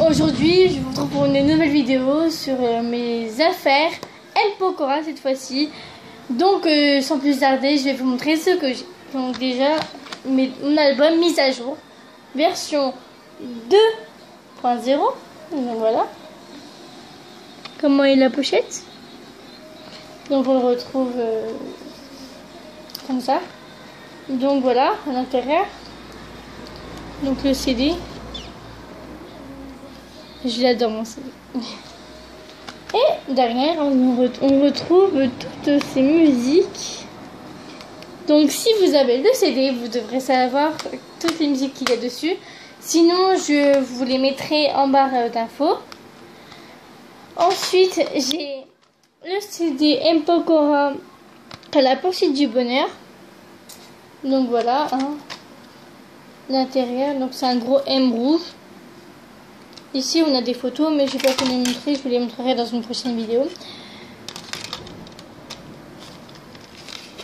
Aujourd'hui, je vous retrouve pour une nouvelle vidéo sur mes affaires M. Pokora cette fois-ci. Donc, sans plus tarder, je vais vous montrer ce que j'ai. Donc déjà, mon album mise à jour, version 2.0. Donc voilà. Comment est la pochette. Donc on le retrouve comme ça. Donc voilà, à l'intérieur. Donc le CD. Je l'adore mon CD. Et derrière, on retrouve toutes ces musiques. Donc si vous avez le CD, vous devrez savoir toutes les musiques qu'il y a dessus. Sinon, je vous les mettrai en barre d'infos. Ensuite, j'ai le CD M. Pokora à la poursuite du bonheur. Donc voilà, hein. L'intérieur, donc c'est un gros M rouge. Ici on a des photos, mais je ne vais pas vous les montrer, je vous les montrerai dans une prochaine vidéo.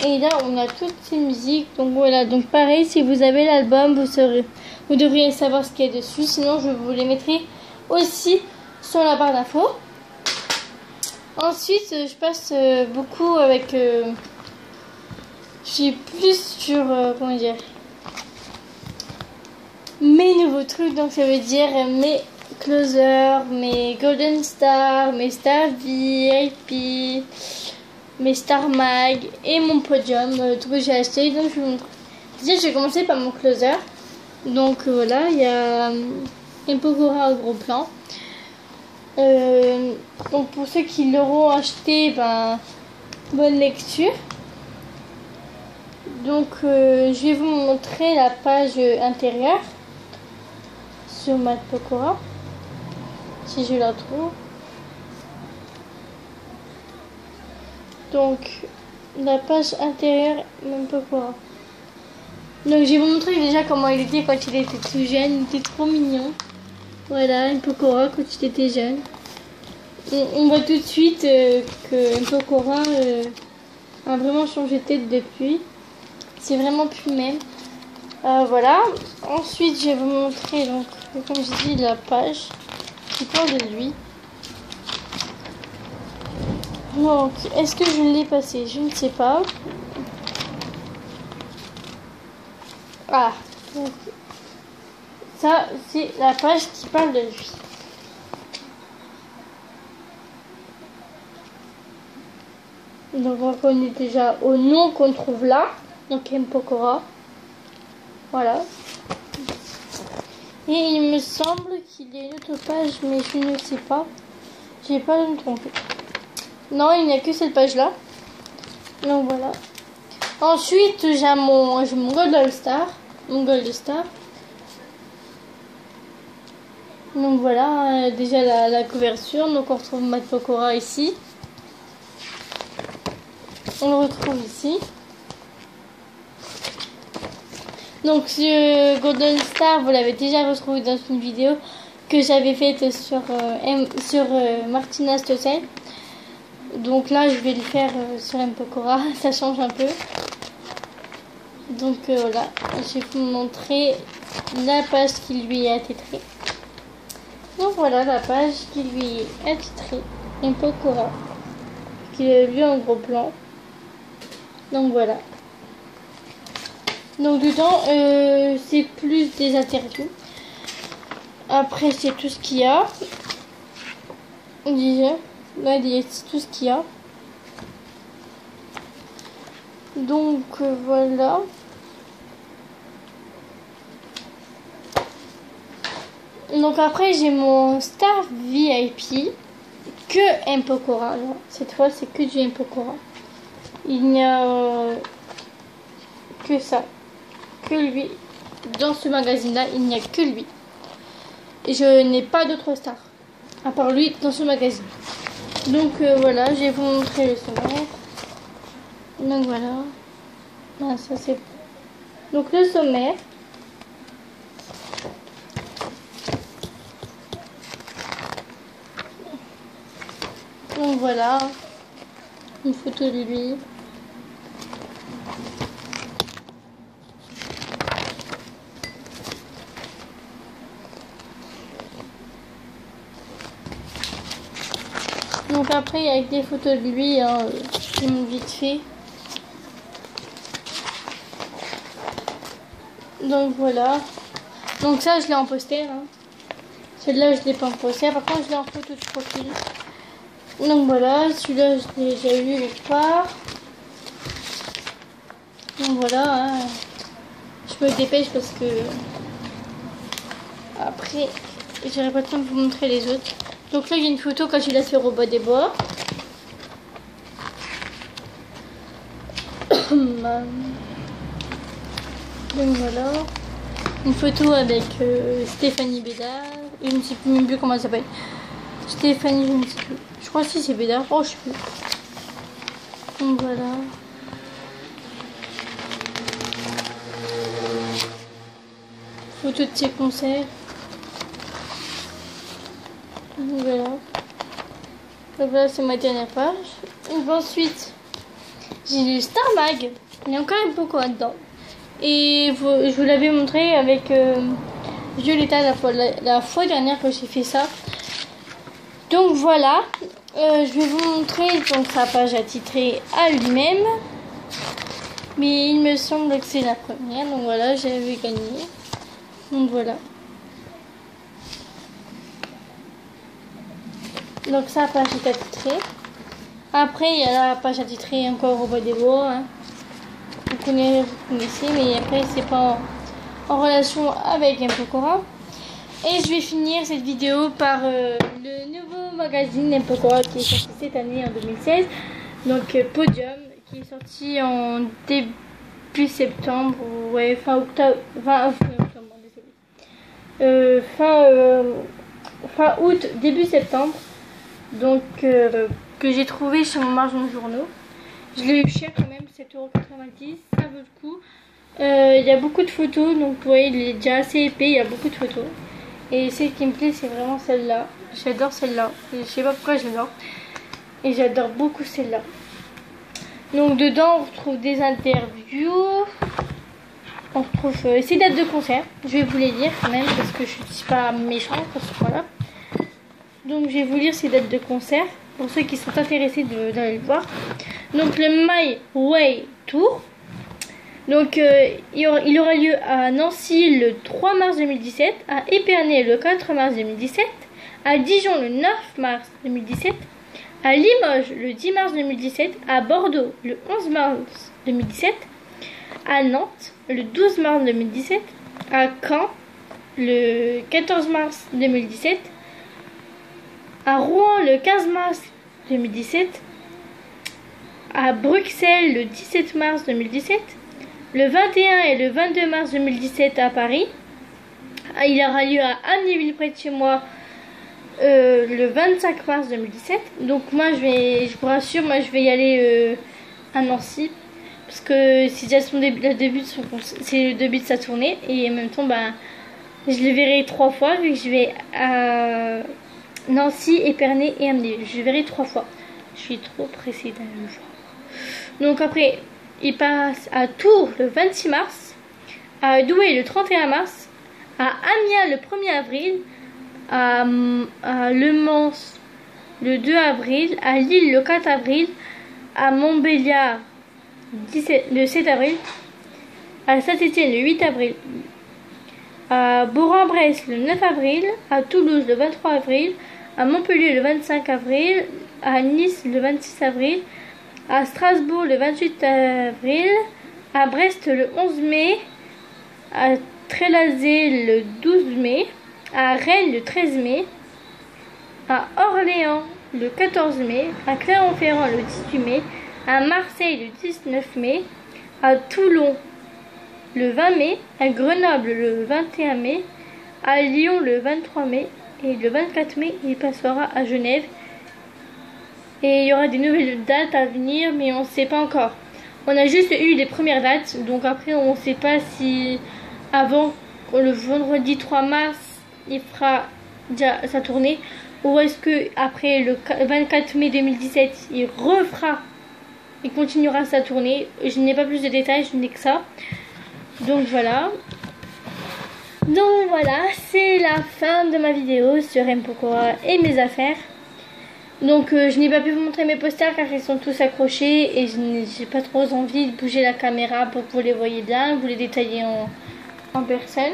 Et là on a toutes ces musiques, donc voilà, donc pareil, si vous avez l'album, vous devriez savoir ce qu'il y a dessus, sinon je vous les mettrai aussi sur la barre d'infos. Ensuite je passe beaucoup avec, je suis plus sur, comment dire, mes nouveaux trucs, donc ça veut dire mes Closer, mes Golden Star, mes Star VIP, mes Star Mag et mon podium, tout que j'ai acheté. Donc je vous montre. Déjà, je vais commencer par mon Closer. Donc voilà, il y a M. Pokora au gros plan. Donc pour ceux qui l'auront acheté, ben, bonne lecture. Donc je vais vous montrer la page intérieure sur ma Pokora. Si je la trouve. Donc la page intérieure M. Pokora. Donc je vais vous montrer déjà comment il était quand il était tout jeune. Il était trop mignon. Voilà, M. Pokora quand il était jeune. On voit tout de suite que M. Pokora a vraiment changé de tête depuis. C'est vraiment plus le même. Voilà. Ensuite je vais vous montrer, donc comme je dis, la page qui parle de lui. Donc, est-ce que je l'ai passé? Je ne sais pas. Ah, donc, ça, c'est la page qui parle de lui. Donc, on reconnaît déjà au nom qu'on trouve là. Donc, M. Pokora. Voilà. Et il me semble qu'il y a une autre page, mais je ne sais pas. Je n'ai pas de me tromper. Non, il n'y a que cette page-là. Donc voilà. Ensuite, j'ai mon Gold Star. Mon Gold Star. Donc voilà, déjà la couverture. Donc on retrouve M. Pokora ici. On le retrouve ici. Donc ce Golden Star, vous l'avez déjà retrouvé dans une vidéo que j'avais faite sur Martina Stossel. Donc là, je vais le faire sur M. Pokora, ça change un peu. Donc voilà, je vais vous montrer la page qui lui est attitrée. Donc voilà la page qui lui est attitrée, M. Pokora, qui est vu en gros plan. Donc voilà. Donc dedans, c'est plus des interviews. Après, c'est tout ce qu'il y a. Déjà, là, c'est tout ce qu'il y a. Donc voilà. Donc après, j'ai mon Star VIP que M. Pokora. Cette fois, c'est que du M. Pokora. Il n'y a que ça, que lui. Dans ce magazine-là, il n'y a que lui. Et je n'ai pas d'autres stars à part lui dans ce magazine. Donc voilà, je vais vous montrer le sommaire. Donc voilà. Ah, ça c'est. Donc le sommaire. Donc voilà. Une photo de lui. Donc après, il y a des photos de lui, hein, je les montre vite fait. Donc voilà. Donc ça, je l'ai en poster. Hein. Celle-là, je l'ai pas en poster. Par contre, je l'ai en photo de profil. Donc voilà, celui-là, je l'ai déjà eu quelque part. Donc voilà. Hein. Je me dépêche parce que après, j'aurai pas le temps de vous montrer les autres. Donc là, il y a une photo quand je la sur au bas des bois. Donc voilà. Une photo avec Stéphanie Bédard. Je ne sais même plus comment elle s'appelle. Stéphanie, je ne sais plus. Je crois que si c'est Bédard. Oh, je sais plus. Donc voilà. Photo de ses concerts. Donc voilà. Donc voilà, c'est ma dernière page. Donc ensuite, j'ai lu Star Mag. Il y a encore un peu quoi dedans. Et je vous l'avais montré avec Violetta la fois dernière que j'ai fait ça. Donc voilà, je vais vous montrer donc sa page attitrée à lui-même. Mais il me semble que c'est la première. Donc voilà, j'avais gagné. Donc voilà. Donc sa page est attitrée. Après, il y a la page attitrée encore au bas des bois. Hein. Vous connaissez, mais après, c'est pas en relation avec Impokora. Et je vais finir cette vidéo par le nouveau magazine Impokora qui est sorti cette année en 2016. Donc Podium, qui est sorti en début septembre, ouais, fin octobre, fin août, début septembre. Donc que j'ai trouvé chez mon marchand de journaux. Je l'ai eu cher quand même, 7,90 €, ça vaut le coup. Il y a beaucoup de photos, donc vous voyez, il est déjà assez épais, il y a beaucoup de photos. Et celle qui me plaît, c'est vraiment celle-là. J'adore celle-là. Je sais pas pourquoi j'adore. Et j'adore beaucoup celle-là. Donc dedans, on retrouve des interviews. On retrouve ces dates de concert. Je vais vous les lire quand même, parce que je ne suis pas méchante à ce point-là. Donc je vais vous lire ces dates de concert, pour ceux qui sont intéressés d'aller le voir. Donc le My Way Tour. Donc il aura lieu à Nancy le 3 mars 2017, à Épernay le 4 mars 2017, à Dijon le 9 mars 2017, à Limoges le 10 mars 2017, à Bordeaux le 11 mars 2017, à Nantes le 12 mars 2017, à Caen le 14 mars 2017, à Rouen le 15 mars 2017, à Bruxelles le 17 mars 2017, le 21 et le 22 mars 2017 à Paris. Il aura lieu à Amnéville près de chez moi le 25 mars 2017. Donc moi je vous rassure, moi je vais y aller à Nancy. Parce que c'est déjà le début de sa tournée. Et en même temps je le verrai 3 fois vu que je vais à Nancy, Épernay et Amnéville. Je le verrai 3 fois. Je suis trop pressée d'aller le voir. Donc après, il passe à Tours le 26 mars, à Douai le 31 mars, à Amiens le 1er avril, à Le Mans le 2 avril, à Lille le 4 avril, à Montbéliard le 7 avril, à Saint-Étienne le 8 avril, à Bourg-en-Bresse le 9 avril, à Toulouse le 23 avril, à Montpellier le 25 avril, à Nice le 26 avril, à Strasbourg le 28 avril, à Brest le 11 mai, à Trélazé le 12 mai, à Rennes le 13 mai, à Orléans le 14 mai, à Clermont-Ferrand le 18 mai, à Marseille le 19 mai, à Toulon le 20 mai, à Grenoble le 21 mai, à Lyon le 23 mai, et le 24 mai il passera à Genève. Et il y aura des nouvelles dates à venir, mais on ne sait pas encore. On a juste eu les premières dates, donc après on ne sait pas si avant le vendredi 3 mars il fera déjà sa tournée, ou est-ce que après le 24 mai 2017 il continuera sa tournée. Je n'ai pas plus de détails, je n'ai que ça. Donc voilà, c'est la fin de ma vidéo sur Impokora et mes affaires. Donc je n'ai pas pu vous montrer mes posters car ils sont tous accrochés et j'ai pas trop envie de bouger la caméra pour que vous les voyez bien, vous les détaillez en personne.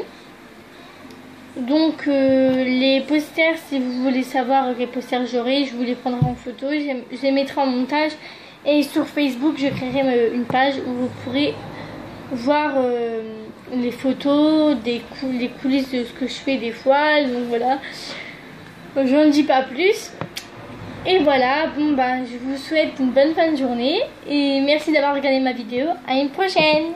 Donc les posters, si vous voulez savoir quels posters j'aurai, je vous les prendrai en photo, je les mettrai en montage et sur Facebook je créerai une page où vous pourrez voir les photos, les coulisses de ce que je fais des fois. Donc voilà, je n'en dis pas plus. Et voilà, bon bah je vous souhaite une bonne fin de journée et merci d'avoir regardé ma vidéo. À une prochaine.